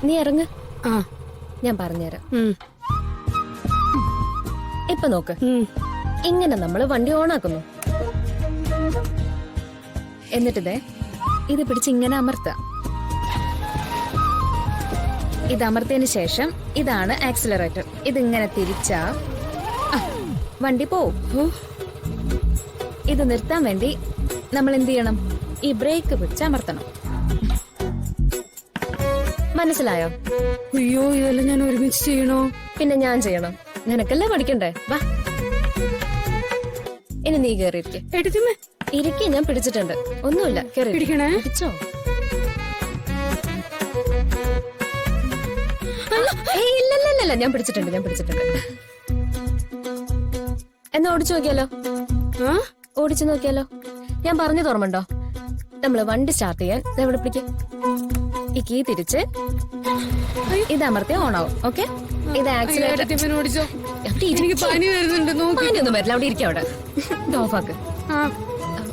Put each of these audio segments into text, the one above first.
നീ ഇറങ്ങ്. ആ ഞാൻ പറഞ്ഞുതരാം. ഇപ്പൊ നോക്ക്, ഇങ്ങനെ നമ്മള് വണ്ടി ഓണാക്കുന്നു. എന്നിട്ടിതേ ഇത് പിടിച്ച് ഇങ്ങനെ അമർത്ത. ഇത് അമർത്തിയതിന് ശേഷം ഇതാണ് ആക്സിലറേറ്റർ. ഇതിങ്ങനെ തിരിച്ചാ വണ്ടി പോവും. ഇത് നിർത്താൻ വേണ്ടി നമ്മൾ എന്ത് ചെയ്യണം? ഈ ബ്രേക്ക് പിടിച്ച് അമർത്തണം. മനസ്സിലായോ? അയ്യോ, ഇതെല്ലാം ഞാൻ ഒരുമിച്ച് ചെയ്യണോ? പിന്നെ ഞാൻ ചെയ്യണം. നിനക്കല്ലേ പഠിക്കണ്ടേ? വാ, ഇനി നീ കേറിയിരിക്കെ. എടുത്തുമേ ഇരിക്കെ, ഞാൻ പിടിച്ചിട്ടുണ്ട്. ഒന്നുമില്ല, കേറി പിടിക്കണേ. പിടിച്ചോ. ഇല്ല, ഞാൻ പിടിച്ചിട്ടുണ്ട്. എന്നാ ഓടിച്ചു നോക്കിയാലോ? ഓടിച്ചു നോക്കിയാലോ? ഞാൻ പറഞ്ഞു തുറമുണ്ടോ? നമ്മള് വണ്ടി സ്റ്റാർട്ട് ചെയ്യാൻ എവിടെ പിടിക്കും? ഈ കീ തിരിച്ച് ഇത് അമർത്തിയ ഓണാവും. ഓക്കെ, ഇത് ആക്സിലേറ്റർ. പനിയൊന്നും വരില്ല, അവിടെ ഇരിക്കും. അവിടെ ഇത് ഓഫാക്ക്.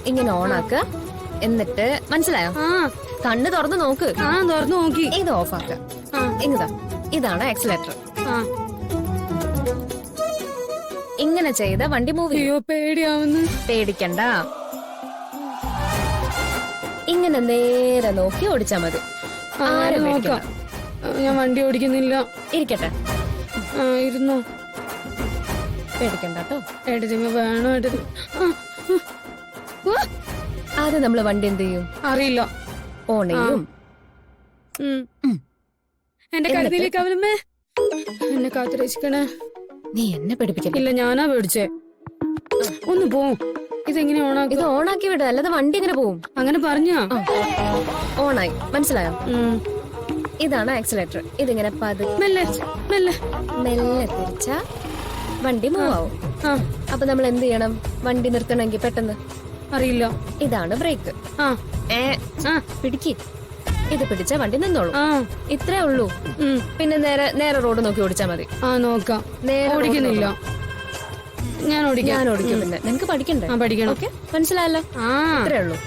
ഇങ്ങനെ ഓണാക്ക. എന്നിട്ട് മനസ്സിലായോ? കണ്ണ് തുറന്ന് നോക്ക്. തുറന്നു നോക്കി. ഇത് ഓഫാക്ക. ഇങ്ങതാ, ഇതാണ് ആക്സിലേറ്റർ. ഇങ്ങനെ ചെയ്ത വണ്ടി മൂവ്. അയ്യോ, പേടിയാവുന്നു. പേടിക്കണ്ട, ഇങ്ങനെ നേരെ നോക്കി ഓടിച്ചാ മതി. ആരും നോക്കാം. ഞാൻ വണ്ടി ഓടിക്കുന്നില്ല. ഇരിക്കട്ടെ, ഇരുന്നോ. പേടിക്കണ്ട കേട്ടോ. എടുത്തിങ്ങ വേണോ? എടുത്ത് ആദ്യം നമ്മള് വണ്ടി എന്ത് ചെയ്യും? അറിയില്ല. ഓൺ ചെയ്യും. എന്റെ കരുതിയിലേക്ക് അവനമ്മേ എന്നെ കാത്തുരക്ഷിക്കണേ. നീ എന്നെ പേടിപ്പിക്കില്ല. ഇല്ല, ഞാനാ പേടിച്ചേ. ഒന്ന് പോവും. ഇതെങ്ങനെ ഓണാക്കി? ഇത് ഓണാക്കി വിട, അല്ലാതെ വണ്ടി എങ്ങനെ പോവും? അങ്ങനെ പറഞ്ഞാ? ഓണായി, മനസ്സിലായോ? ഇതാണ് ആക്സിലേറ്റർ. ഇതിങ്ങനെ മെല്ലെ മെല്ലെ മെല്ലെ തിരിച്ചാ വണ്ടി മൂവ് ആവും. അപ്പൊ നമ്മൾ എന്ത് ചെയ്യണം? വണ്ടി നിർത്തണമെങ്കിൽ പെട്ടെന്ന്. അറിയില്ല. ഇതാണ് ബ്രേക്ക്. പിടിക്ക്. ഇത് പിടിച്ച വണ്ടി നിന്നോളൂ. ഇത്രേ ഉള്ളൂ. പിന്നെ നേരെ റോഡ് നോക്കി ഓടിച്ചാ മതി. നോക്കാം. ഓടിക്കുന്നില്ല. ഞാൻ ഓടിക്കും. പിന്നെ നിനക്ക് പഠിക്കണ്ടേ? പഠിക്കണം. ഓക്കെ, മനസ്സിലായല്ലോ? ഇത്രേ ഉള്ളൂ.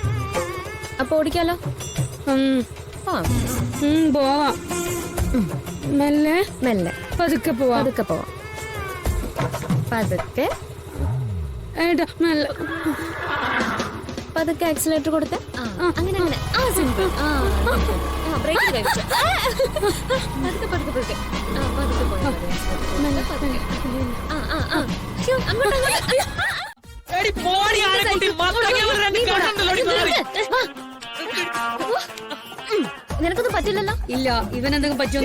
അപ്പൊ ഓടിക്കാലോ? പോവാം. മെല്ലെ മെല്ലെ പതുക്കെ പോവാം. പതുക്കെ മെല്ലെ പതുക്കെ ആക്സിലേറ്റർ കൊടുത്ത് അങ്ങനെ സിമ്പിൾ. ബ്രേക്ക് കഴിച്ചു. പതുക്കെ നിനക്കൊന്നും പറ്റില്ലല്ലോ. ഇല്ല, ഇവനെന്തെങ്കിലും പറ്റുമോ?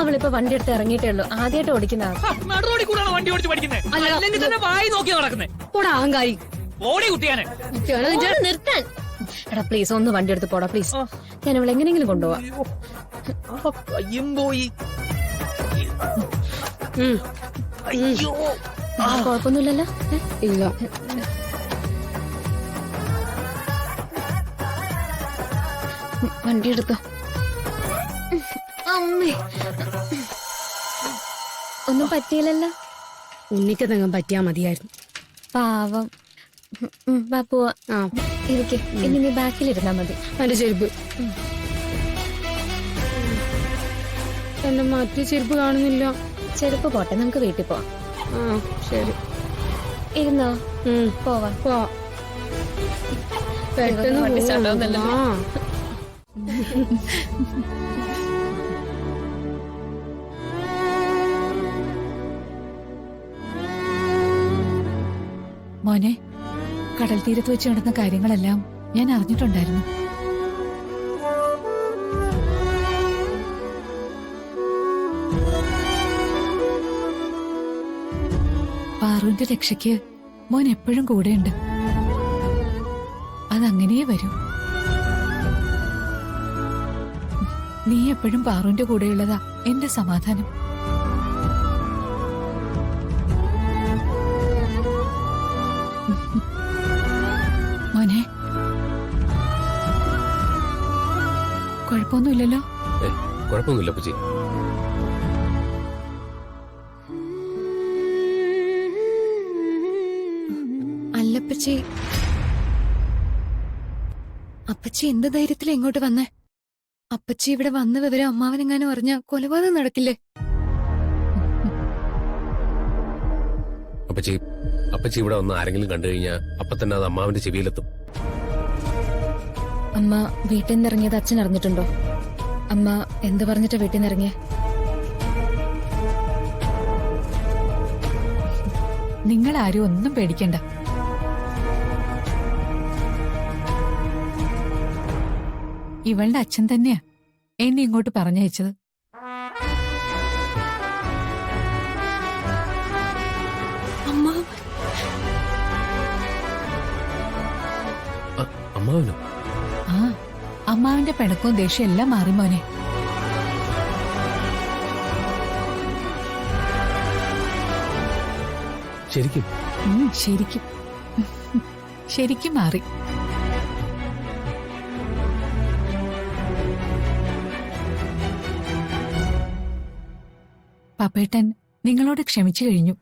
അവളിപ്പോ വണ്ടി എടുത്ത് ഇറങ്ങിയിട്ടേ ഉള്ളൂ. ആദ്യമായിട്ട് ഓടിക്കുന്ന അഹങ്കാരി. നിർത്താൻ. എടാ പ്ലീസ്, ഒന്ന് വണ്ടി എടുത്ത് പോടാ പ്ലീസ്. ഞാൻ അവളെ എങ്ങനെയെങ്കിലും കൊണ്ടുപോവാ. കുഴപ്പമൊന്നുമില്ലല്ലോ? ഇല്ല. വണ്ടി എടുത്തോ. അമ്മേ, ഒന്നും പറ്റിയില്ലല്ലോ. ഉണ്ണിക്കെന്തെങ്കിലും പറ്റിയാ മതിയായിരുന്നു. പാവം. പോവാ. ഇരിക്കെ. ഇനി നീ ബാക്കിലിരുന്നാ മതി. എന്റെ ചെരുപ്പ്. എന്റെ മറ്റേ ചെരുപ്പ് കാണുന്നില്ല. ചെരുപ്പ് പോട്ടെ, നമുക്ക് വീട്ടിൽ പോവാം. ശരി. ഇരുന്നോ? പോവാം. പെട്ടെന്ന് മോനെ, കടൽ തീരത്ത് വെച്ച് നടന്ന കാര്യങ്ങളെല്ലാം ഞാൻ അറിഞ്ഞിട്ടുണ്ടായിരുന്നു. പാറുവിന്റെ രക്ഷയ്ക്ക് മോൻ എപ്പോഴും കൂടെയുണ്ട്. അതങ്ങനെ വരൂ. നീ എപ്പോഴും പാറുവിന്റെ കൂടെയുള്ളതാ എന്റെ സമാധാനം. മോനെ, കുഴപ്പമൊന്നുമില്ലല്ലോ? കുഴപ്പമൊന്നുമില്ല അപ്പച്ചി. അല്ലപ്പച്ചി, അപ്പച്ചി എന്ത് ധൈര്യത്തിലാ ഇങ്ങോട്ട് വന്നേ? അപ്പച്ചി ഇവിടെ വന്ന വിവരം അമ്മാവനെങ്ങാനും അറിഞ്ഞ കൊലപാതകം നടക്കില്ലേ? അപ്പച്ചി അപ്പച്ചി ഇവിടെ വന്ന് ആരെങ്കിലും കണ്ടു കഴിഞ്ഞാൽ അപ്പൊ തന്നെ അത് അമ്മാവിന്റെ ചെവിയിലെത്തും. അമ്മ വീട്ടിൽ നിന്ന് ഇറങ്ങിയത് അച്ഛൻ അറിഞ്ഞിട്ടുണ്ടോ? അമ്മ എന്ത് പറഞ്ഞിട്ടാ വീട്ടിൽ നിന്ന് ഇറങ്ങിയ? നിങ്ങൾ ആരും ഒന്നും പേടിക്കണ്ട. ഇവളുടെ അച്ഛൻ തന്നെയാ എന്നെ ഇങ്ങോട്ട് പറഞ്ഞയച്ചത്. അമ്മാവനോ? ആ, അമ്മാവിന്റെ പിണക്കവും ദേഷ്യം എല്ലാം മാറി മോനെ. ശരിക്കും? ശരിക്കും ശരിക്കും മാറി. പപ്പേട്ടൻ നിങ്ങളോട് ക്ഷമിച്ചു കഴിഞ്ഞു.